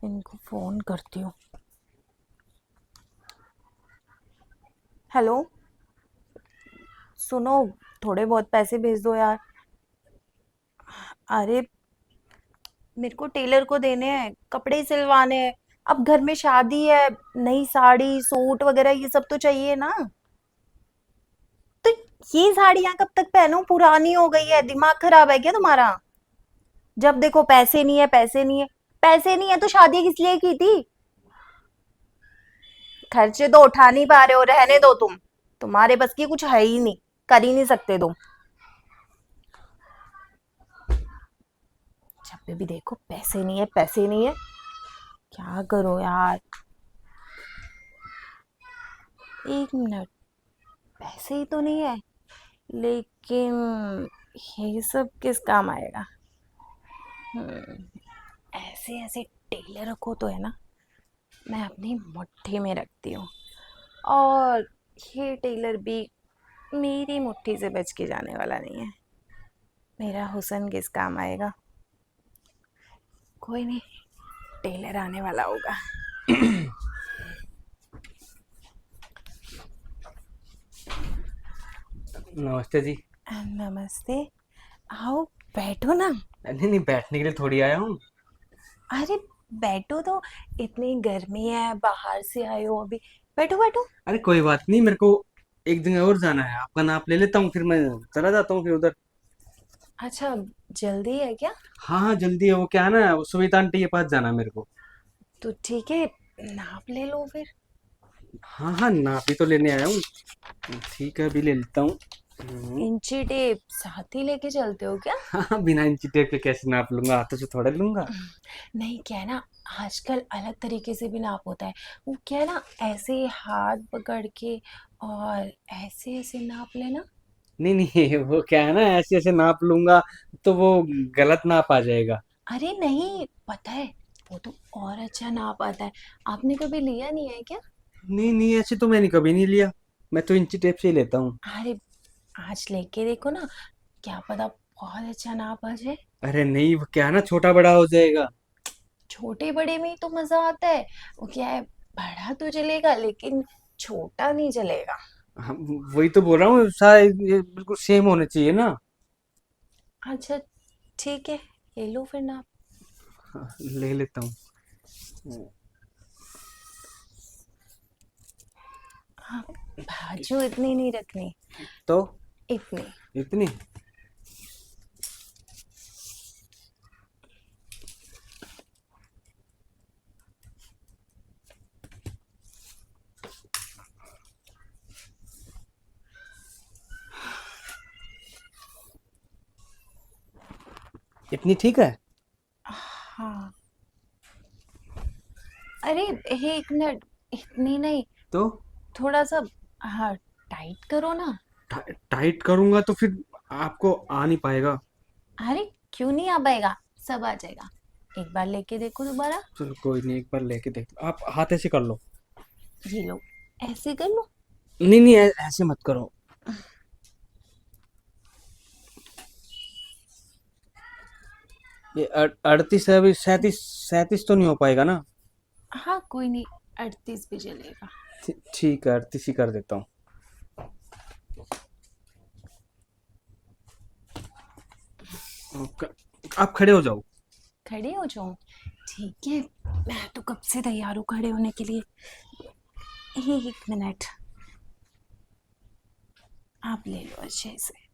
इनको फोन करती हूँ। हेलो, सुनो, थोड़े बहुत पैसे भेज दो यार। अरे, मेरे को टेलर को देने हैं, कपड़े सिलवाने हैं। अब घर में शादी है, नई साड़ी सूट वगैरह ये सब तो चाहिए ना। तो ये साड़ियां कब तक पहनूं, पुरानी हो गई है। दिमाग खराब है क्या तुम्हारा? जब देखो पैसे नहीं है, पैसे नहीं है। पैसे नहीं है तो शादी किस लिए की थी? खर्चे तो उठा नहीं पा रहे हो, रहने दो तुम। तुम्हारे बस की कुछ है ही नहीं, कर ही नहीं सकते तुम। जब भी देखो पैसे नहीं है, पैसे नहीं है। क्या करो यार। एक मिनट, पैसे ही तो नहीं है, लेकिन ये सब किस काम आएगा? ऐसे ऐसे टेलर रखो तो है ना, मैं अपनी मुट्ठी में रखती हूँ। और ये टेलर भी मेरी मुट्ठी से बच के जाने वाला नहीं है। मेरा हुस्न किस काम आएगा? कोई नहीं, टेलर आने वाला होगा। नमस्ते जी। नमस्ते। आओ, बैठो ना। नहीं नहीं, बैठने के लिए थोड़ी आया हूँ। अरे, बैठो तो। इतनी गर्मी है, बाहर से आए हो अभी। बैठो बैठो। अरे कोई बात नहीं, मेरे को एक जगह और जाना है, आपका नाप ले लेता हूँ, फिर मैं चला जाता हूँ फिर उधर। अच्छा, जल्दी है क्या? हाँ हाँ, जल्दी है। वो क्या है ना, वो सुविधा आंटी के पास जाना है मेरे को। तो ठीक है, नाप ले लो फिर। हाँ हाँ, नाप ही तो लेने आया हूँ। ठीक है, अभी ले लेता हूँ। इंची टेप साथ ही लेके चलते हो क्या? हाँ हाँ, बिना इंची टेप के कैसे नाप लूंगा, हाथों से थोड़ा लूंगा। नहीं, क्या है ना, आजकल अलग तरीके से भी नाप होता है। वो क्या है ना, ऐसे हाथ पकड़ के और ऐसे ऐसे नाप लेना। नहीं नहीं, वो क्या है ना, ऐसे ऐसे नाप लूंगा तो वो गलत नाप आ जाएगा। अरे नहीं, पता है, वो तो और अच्छा नाप आता है। आपने कभी लिया नहीं है क्या? नहीं नहीं, ऐसे तो मैंने कभी नहीं लिया। मैं तो इंची टेप से ही लेता हूँ। अरे, आज लेके देखो ना, क्या पता बहुत अच्छा नाप आ जाए। अरे नहीं, वो क्या है ना, छोटा बड़ा हो जाएगा। छोटे बड़े में ही तो मजा आता है। वो क्या है, बड़ा तो चलेगा लेकिन छोटा नहीं चलेगा। हम वही तो बोल रहा हूँ, शायद ये बिल्कुल सेम होने चाहिए ना। अच्छा, ठीक है, ले लो फिर नाप। हाँ, ले लेता हूँ। हाँ, बाजू इतनी नहीं रखनी, तो इतनी। इतनी। इतनी ठीक है। हाँ। अरे, एक मिनट, इतनी नहीं, तो थोड़ा सा। हाँ, टाइट करो ना। टाइट करूंगा तो फिर आपको आ नहीं पाएगा। अरे, क्यों नहीं आ पाएगा? सब आ जाएगा। एक बार लेके देखो दोबारा। चलो कोई नहीं, एक बार लेके देख लो। आप हाथ ऐसे कर लो। ये लो, ऐसे कर लो। नहीं नहीं, ऐसे मत करो। ये 38 है, अभी 37 37 तो नहीं हो पाएगा ना। हाँ, कोई नहीं, 38 भी चलेगा। ठीक है, 38 ही कर देता हूँ। आप खड़े हो जाओ। खड़े हो जाओ, ठीक है। मैं तो कब से तैयार हूँ खड़े होने के लिए। एक मिनट, आप ले लो अच्छे से।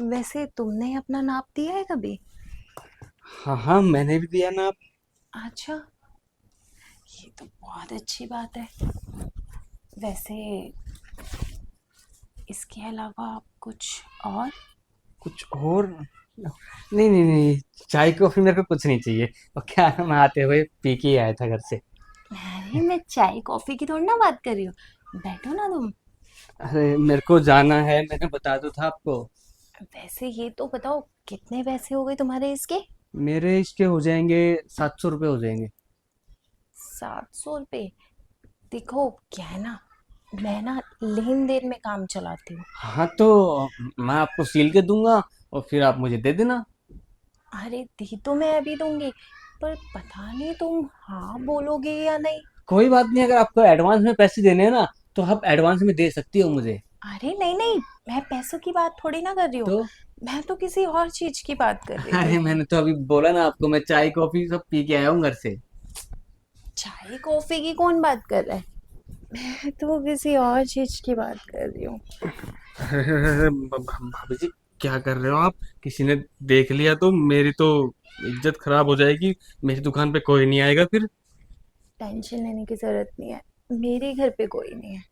वैसे तुमने अपना नाप दिया है कभी? हाँ हाँ, मैंने भी दिया ना। अच्छा, ये तो बहुत अच्छी बात है। वैसे इसके अलावा कुछ और? कुछ और? नहीं नहीं नहीं, चाय कॉफी मेरे को कुछ नहीं चाहिए। और क्या है, मैं आते हुए पी के ही आया था घर से। अरे, मैं चाय कॉफी की थोड़ी ना बात कर रही हूँ। बैठो ना तुम। अरे मेरे को जाना है, मैंने बता दो था आपको। वैसे ये तो बताओ, कितने पैसे हो गए तुम्हारे इसके? मेरे इसके हो जाएंगे, 700 रुपये हो जाएंगे। 700 रुपये? देखो क्या है ना, मैं ना लेन देन में काम चलाती हूँ। हाँ तो मैं आपको सील के दूंगा और फिर आप मुझे दे देना। अरे दी तो मैं अभी दूंगी, पर पता नहीं तुम हाँ बोलोगे या नहीं। कोई बात नहीं, अगर आपको एडवांस में पैसे देने हैं ना तो आप एडवांस में दे सकती हो मुझे। अरे नहीं नहीं, मैं पैसों की बात थोड़ी ना कर रही हूँ। तो मैं तो किसी और चीज की बात कर रही थी। अरे मैंने तो अभी बोला ना आपको, मैं चाय कॉफी सब पी के आया हूँ घर से। चाय कॉफी की कौन बात कर रहा है? मैं तो किसी और चीज की बात कर रही हूँ। अरे भाभी जी, क्या कर रहे हो आप? किसी ने देख लिया तो मेरी तो इज्जत खराब हो जाएगी। मेरी दुकान पे कोई नहीं आएगा फिर। टेंशन लेने की जरूरत नहीं है, मेरे घर पे कोई नहीं है।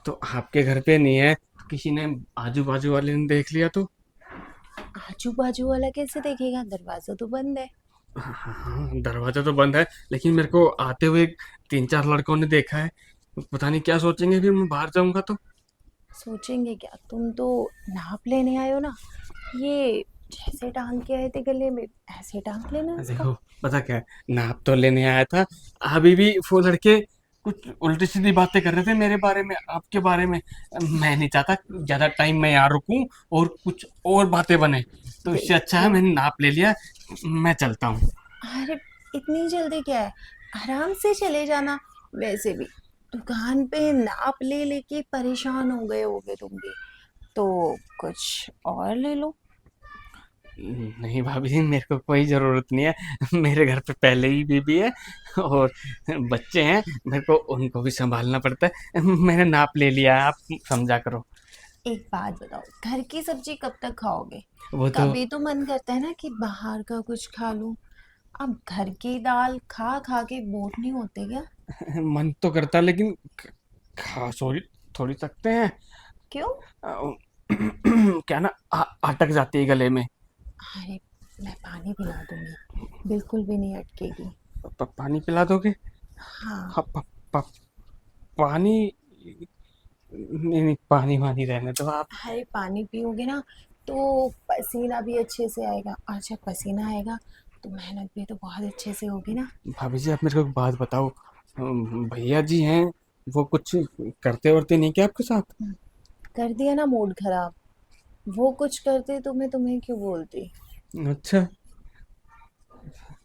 तो आपके घर पे नहीं है, किसी ने आजू बाजू वाले ने देख लिया तो? आजू बाजू वाला कैसे देखेगा, दरवाजा तो बंद है। हाँ, दरवाजा तो बंद है, लेकिन मेरे को आते हुए तीन चार लड़कों ने देखा है। पता नहीं क्या सोचेंगे फिर मैं बाहर जाऊंगा तो। सोचेंगे क्या, तुम तो नाप लेने आए हो ना। ये जैसे टांग के आए थे गले में, ऐसे टांग लेना इसको। देखो, पता क्या है, नाप तो लेने आया था। अभी भी वो लड़के कुछ उल्टी सीधी बातें कर रहे थे मेरे बारे में, आपके बारे में। मैं नहीं चाहता ज्यादा टाइम मैं यहाँ रुकूं और कुछ और बातें बने। तो इससे अच्छा है देखो, मैंने नाप ले लिया, मैं चलता हूँ। अरे इतनी जल्दी क्या है, आराम से चले जाना। वैसे भी दुकान पे नाप ले लेके परेशान हो गए होगे तुम भी, तो कुछ और ले लो। नहीं भाभी जी, मेरे को कोई ज़रूरत नहीं है। मेरे घर पे पहले ही बीबी है और बच्चे हैं। मेरे को उनको भी संभालना पड़ता है। मैंने नाप ले लिया है, आप समझा करो। एक बात बताओ, घर की सब्जी कब तक खाओगे? वो तो कभी तो मन करता है ना कि बाहर का कुछ खा लूं। अब घर की दाल खा खा के बोर नहीं होते क्या? मन तो करता है, लेकिन खा थोड़ी थोड़ी सकते हैं। क्यों? अ, क्या ना, अटक जाती है गले में। अरे मैं पानी पिला दूंगी, बिल्कुल भी नहीं अटकेगी। पानी पिला दोगे? हाँ। हाँ, पानी। नहीं नहीं, पानी वानी रहने दो आप। अरे पानी पियोगे ना तो पसीना भी अच्छे से आएगा, और जब पसीना आएगा तो मेहनत भी तो बहुत अच्छे से होगी ना। भाभी जी, आप मेरे को एक बात बताओ। भैया जी हैं, वो कुछ करते वरते नहीं क्या आपके साथ? कर दिया ना मूड खराब। वो कुछ करते तो मैं तुम्हें क्यों बोलती। अच्छा।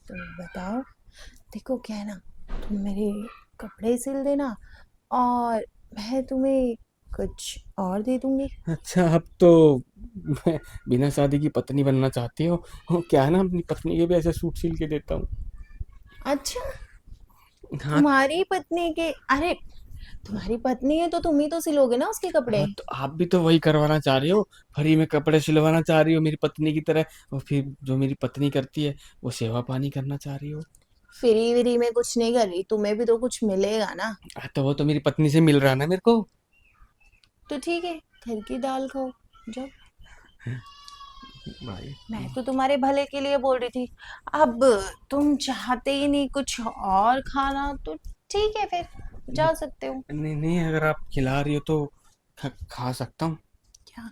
तुम बताओ। देखो क्या है ना, तुम मेरे कपड़े सिल देना, और मैं तुम्हें कुछ और दे दूंगी। अच्छा, आप तो बिना शादी की पत्नी बनना चाहती हो? क्या है ना, अपनी पत्नी के भी ऐसे सूट सिल के देता हूँ। अच्छा, हाँ। तुम्हारी पत्नी के? अरे तुम्हारी पत्नी है तो तुम ही तो सिलोगे ना उसके कपड़े। हाँ तो आप भी तो वही करवाना चाह रही हो, फ्री में कपड़े सिलवाना चाह रही हो मेरी पत्नी की तरह। और फिर जो मेरी पत्नी करती है वो सेवा पानी करना चाह रही हो। फ्री व्री में कुछ नहीं कर रही, तुम्हें भी तो कुछ मिलेगा ना। तो वो तो मेरी पत्नी से मिल रहा है ना मेरे को। तो ठीक है, घर की दाल खाओ जाओ। भाई। मैं तो तुम्हारे भले के लिए बोल रही थी। अब तुम चाहते ही नहीं कुछ और खाना, तो ठीक है फिर, जा सकते हो। नहीं नहीं, अगर आप खिला रही हो तो खा सकता हूँ। क्या?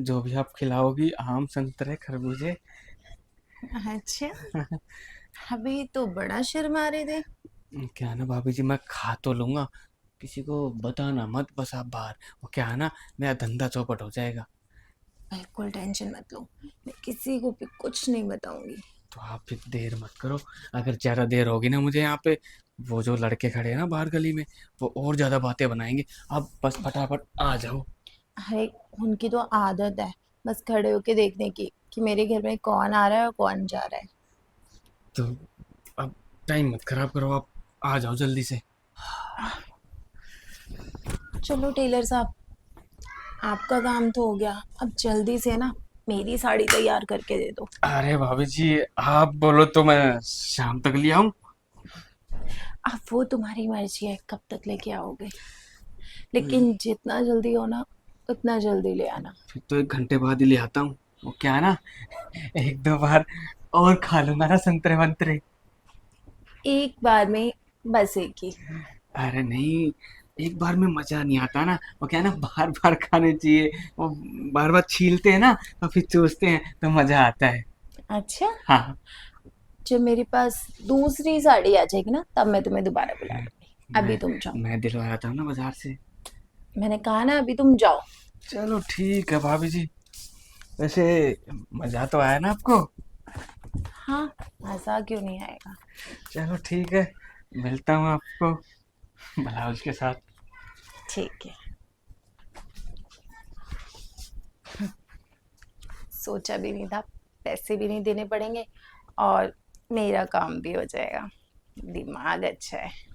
जो भी आप खिलाओगी, आम संतरे खरबूजे। अच्छा, अभी तो बड़ा शर्मा रहे थे। क्या है ना भाभी जी, मैं खा तो लूंगा, किसी को बताना मत बस आप बाहर। वो क्या है ना, मेरा धंधा चौपट हो जाएगा। बिल्कुल टेंशन मत लो, मैं किसी को भी कुछ नहीं बताऊंगी। तो आप फिर देर मत करो। अगर ज़्यादा देर होगी ना मुझे यहाँ पे, वो जो लड़के खड़े हैं ना बाहर गली में, वो और ज़्यादा बातें बनाएंगे। आप बस फटाफट आ जाओ। अरे उनकी तो आदत है बस खड़े होके देखने की कि मेरे घर में कौन आ रहा है और कौन जा रहा है। तो अब टाइम मत खराब करो, आप आ जाओ जल्दी से। चलो टेलर साहब, आपका काम तो हो गया, अब जल्दी से ना मेरी साड़ी तैयार करके दे दो। अरे भाभी जी, आप बोलो तो मैं शाम तक ले आऊं। अब वो तुम्हारी मर्जी है कब तक लेके आओगे, लेकिन जितना जल्दी हो ना उतना जल्दी ले आना। फिर तो 1 घंटे बाद ही ले आता हूँ। वो क्या है ना, एक दो बार और खा लूंगा ना संतरे वंतरे। एक बार में बस एक ही। अरे नहीं, एक बार में मजा नहीं आता ना। वो क्या है ना, बार बार खाने चाहिए। वो बार बार छीलते हैं ना और फिर चूसते हैं तो मजा आता है। अच्छा, हाँ। जब मेरे पास दूसरी साड़ी आ जाएगी ना तब मैं तुम्हें दोबारा बुला लूंगी। अभी मैं तुम जाओ। मैं दिलवाया था ना बाजार से। मैंने कहा ना अभी तुम जाओ। चलो ठीक है भाभी जी। वैसे मजा तो आया ना आपको? हाँ, मजा क्यों नहीं आएगा। चलो ठीक है, मिलता हूँ आपको ब्लाउज के साथ। ठीक है। सोचा भी नहीं था, पैसे भी नहीं देने पड़ेंगे और मेरा काम भी हो जाएगा। दिमाग अच्छा है।